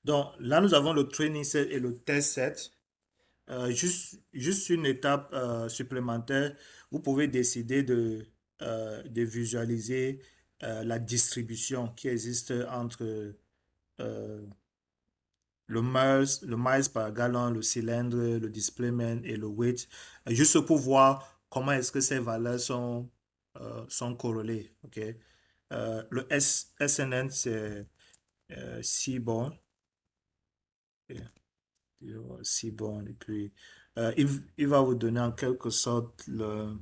Donc là, nous avons le training set et le test set. Juste une étape supplémentaire, vous pouvez décider de visualiser la distribution qui existe entre euh, le miles par gallon, le cylindre, le displacement et le weight, juste pour voir comment est-ce que ces valeurs sont corrélées. OK? Le SNN, c'est Seaborn. Seaborn. Et puis, il va vous donner en quelque sorte le.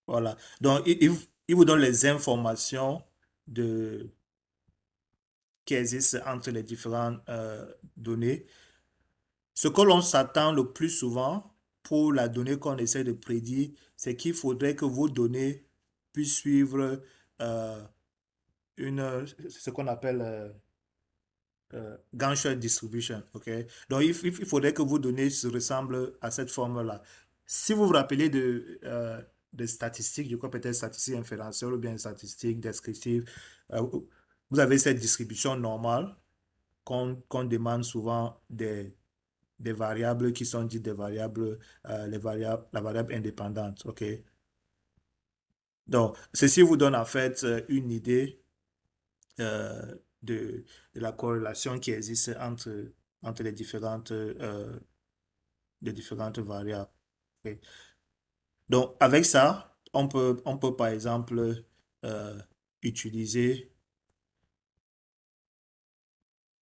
Voilà. Donc, il vous donne les informations de, qui existent entre les différentes données. Ce que l'on s'attend le plus souvent pour la donnée qu'on essaie de prédire, c'est qu'il faudrait que vos données puissent suivre euh, ce qu'on appelle Gantt distribution. OK? Donc, il faudrait que vos données se ressemblent à cette forme-là. Si vous vous rappelez de statistiques, je crois peut-être statistiques inférentielles ou bien statistiques descriptives, euh, vous avez cette distribution normale qu'on demande souvent des variables qui sont dites des variables, la variable indépendante. OK? Donc, ceci vous donne en fait une idée euh, de la corrélation qui existe entre les différentes variables. OK? Donc, avec ça, on peut par exemple euh, utiliser,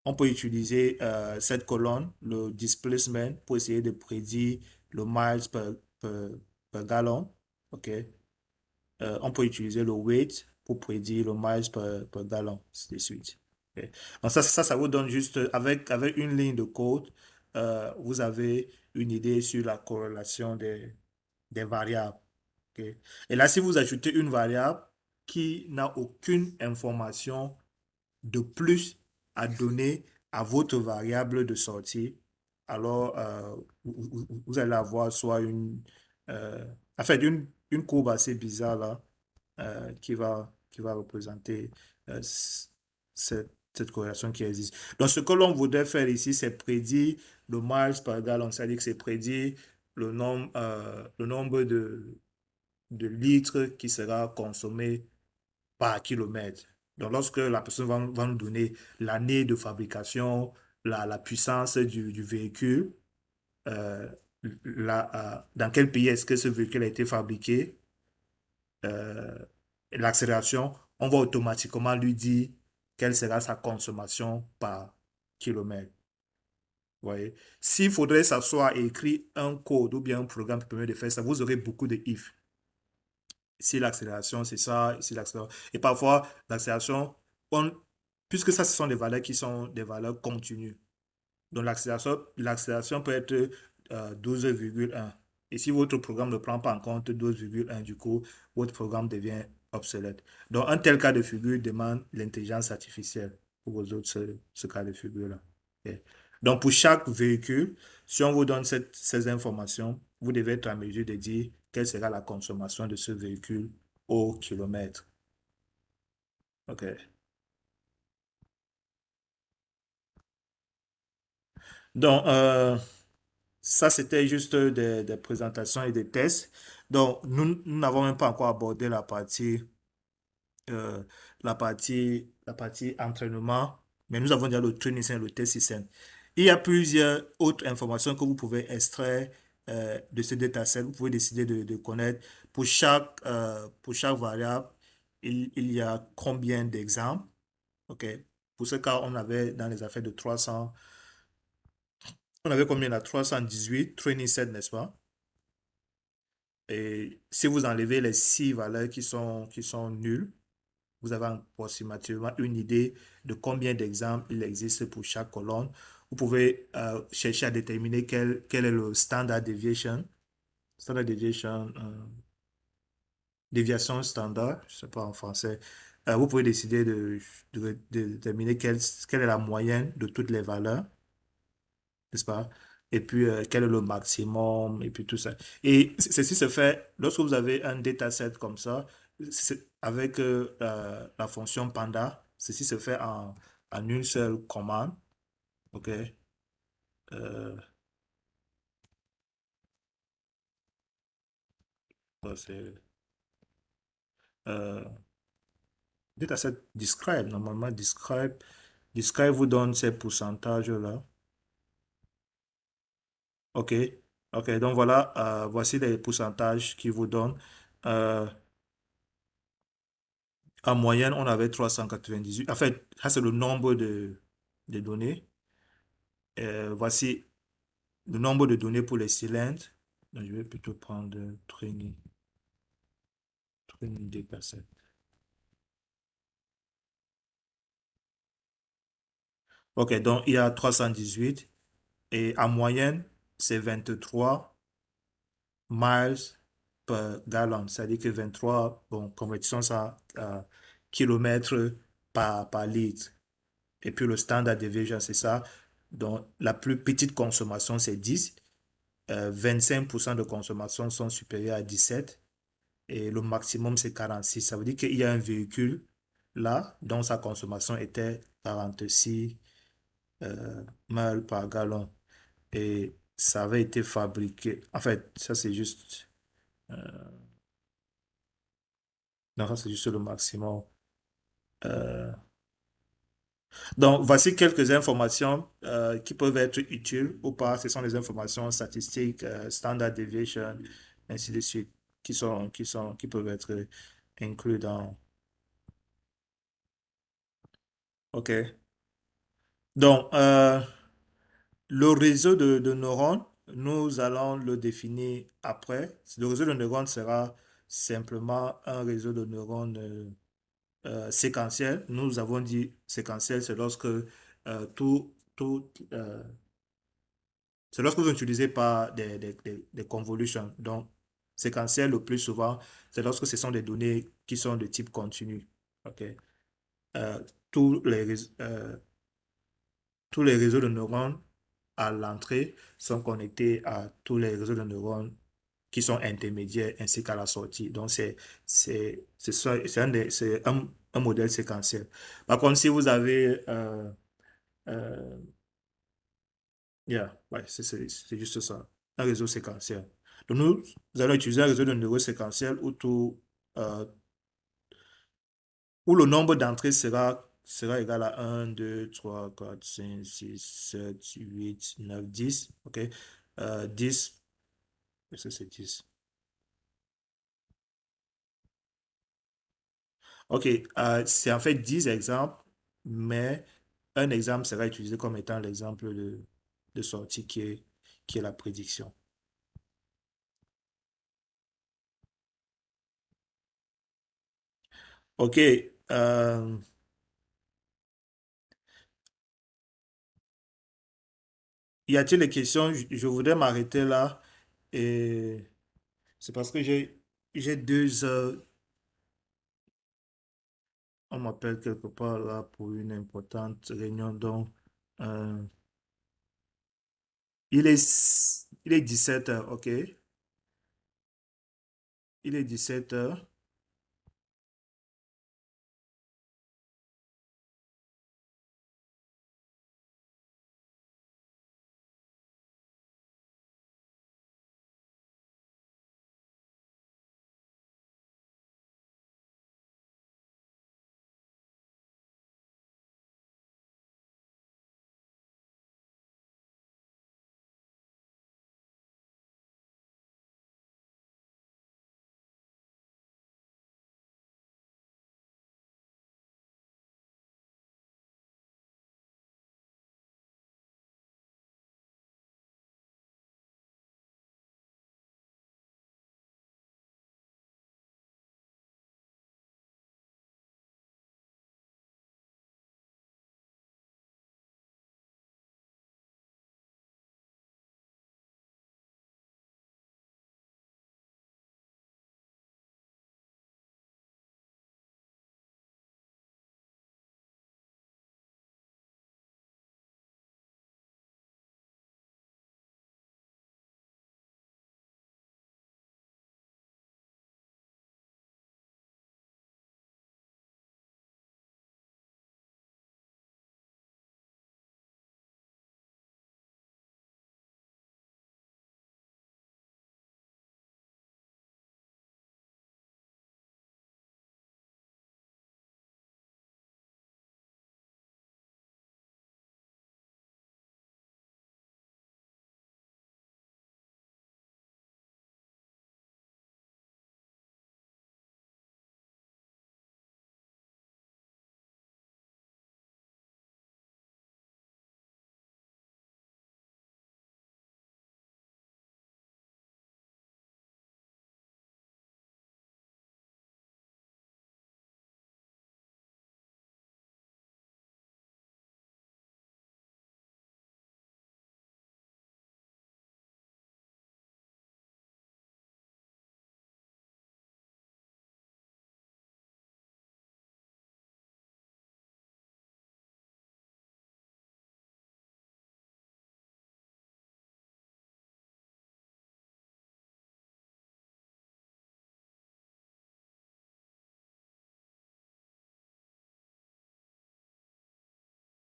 on peut utiliser cette colonne, le displacement, pour essayer de prédire le miles per gallon. OK? On peut utiliser le weight pour prédire le miles per gallon, ainsi de suite. Ok. Donc ça vous donne juste, avec une ligne de code, vous avez une idée sur la corrélation des variables. Ok. Et là, si vous ajoutez une variable qui n'a aucune information de plus à donner à votre variable de sortie, alors vous allez avoir soit euh, en fait, une courbe assez bizarre là, qui va représenter cette corrélation qui existe. Donc, ce que l'on voudrait faire ici, c'est prédire le miles par gallon, c'est-à-dire que c'est prédire le nombre de litres qui sera consommé par kilomètre. Donc, lorsque la personne va nous donner l'année de fabrication, la puissance du véhicule, euh, dans quel pays est-ce que ce véhicule a été fabriqué, euh, l'accélération, on va automatiquement lui dire quelle sera sa consommation par kilomètre. Vous voyez? S'il faudrait s'asseoir et écrire un code ou bien un programme qui permet de faire ça, vous aurez beaucoup de if. Si l'accélération, c'est ça, si l'accélération. Et parfois, l'accélération, on- puisque ça, ce sont des valeurs qui sont des valeurs continues. Donc, l'accélération peut être 12,1. Et si votre programme ne prend pas en compte 12,1, du coup, votre programme devient obsolète. Donc, un tel cas de figure demande l'intelligence artificielle pour résoudre ce cas de figure-là. Ok. Donc, pour chaque véhicule, si on vous donne ces informations, vous devez être en mesure de dire quelle sera la consommation de ce véhicule au kilomètre. OK. Donc, ça, c'était juste des présentations et des tests. Donc, nous n'avons même pas encore abordé euh, la partie entraînement, mais nous avons déjà le training et le test système. Il y a plusieurs autres informations que vous pouvez extraire de ce dataset. Vous pouvez décider de connaître pour chaque variable, il y a combien d'exemples. OK? Pour ce cas, on avait dans les affaires de 300, on avait combien là? 318 training set, n'est-ce pas? Et si vous enlevez les six valeurs qui sont nulles, vous avez approximativement une idée de combien d'exemples il existe pour chaque colonne. Vous pouvez chercher à déterminer quel est le standard deviation. Standard deviation, déviation standard, je ne sais pas en français. Vous pouvez décider de déterminer quelle est la moyenne de toutes les valeurs, n'est-ce pas? Et puis, quel est le maximum, et puis tout ça. Et ceci se fait lorsque vous avez un dataset comme ça. avec la fonction panda, ceci se fait en une seule commande. OK? Euh, ça, euh, dataset describe, normalement describe vous donne ces pourcentages-là. OK. OK, donc voilà, voici les pourcentages qui vous donnent. Euh, En moyenne, on avait 398. En fait, ça, c'est le nombre de données. Voici le nombre de données pour les cylindres. Donc, je vais plutôt prendre training dataset. OK, donc il y a 318 et en moyenne, c'est 23 miles per gallon. C'est-à-dire que 23, bon, convertissons ça à kilomètres par litre. Et puis le standard deviation, c'est ça. Donc, la plus petite consommation, c'est 10. 25% de consommation sont supérieurs à 17 et le maximum, c'est 46. Ça veut dire qu'il y a un véhicule là dont sa consommation était 46 miles par gallon et ça avait été fabriqué. En fait, ça, c'est juste, euh, non, ça, c'est juste le maximum. Euh, Donc, voici quelques informations qui peuvent être utiles ou pas. Ce sont les informations statistiques, standard deviation, ainsi de suite, qui peuvent être inclus dans. OK. Donc, le réseau de neurones, nous allons le définir après. Le réseau de neurones sera simplement un réseau de neurones séquentiel. Nous avons dit séquentiel, c'est lorsque c'est lorsque vous n'utilisez pas des convolutions. Donc, séquentiel, le plus souvent, c'est lorsque ce sont des données qui sont de type continu. OK? Euh, tous tous les réseaux de neurones à l'entrée sont connectés à tous les réseaux de neurones qui sont intermédiaires ainsi qu'à la sortie. Donc, c'est un modèle séquentiel. Par contre, si vous avez euh, yeah, ouais, c'est juste ça. Un réseau séquentiel. Donc, nous allons utiliser un réseau de neurones séquentiel euh, où le nombre d'entrées sera égal à 1, 2, 3, 4, 5, 6, 7, 8, 9, 10. OK? 10, ça c'est 10. OK, c'est en fait 10 exemples, mais un exemple sera utilisé comme étant l'exemple de sortie qui est la prédiction. OK, y a-t-il des questions? Je voudrais m'arrêter là. Et c'est parce que j'ai 2 heures. On m'appelle quelque part là pour une importante réunion. Donc, euh, il est 17 heures, OK? Il est 17 heures.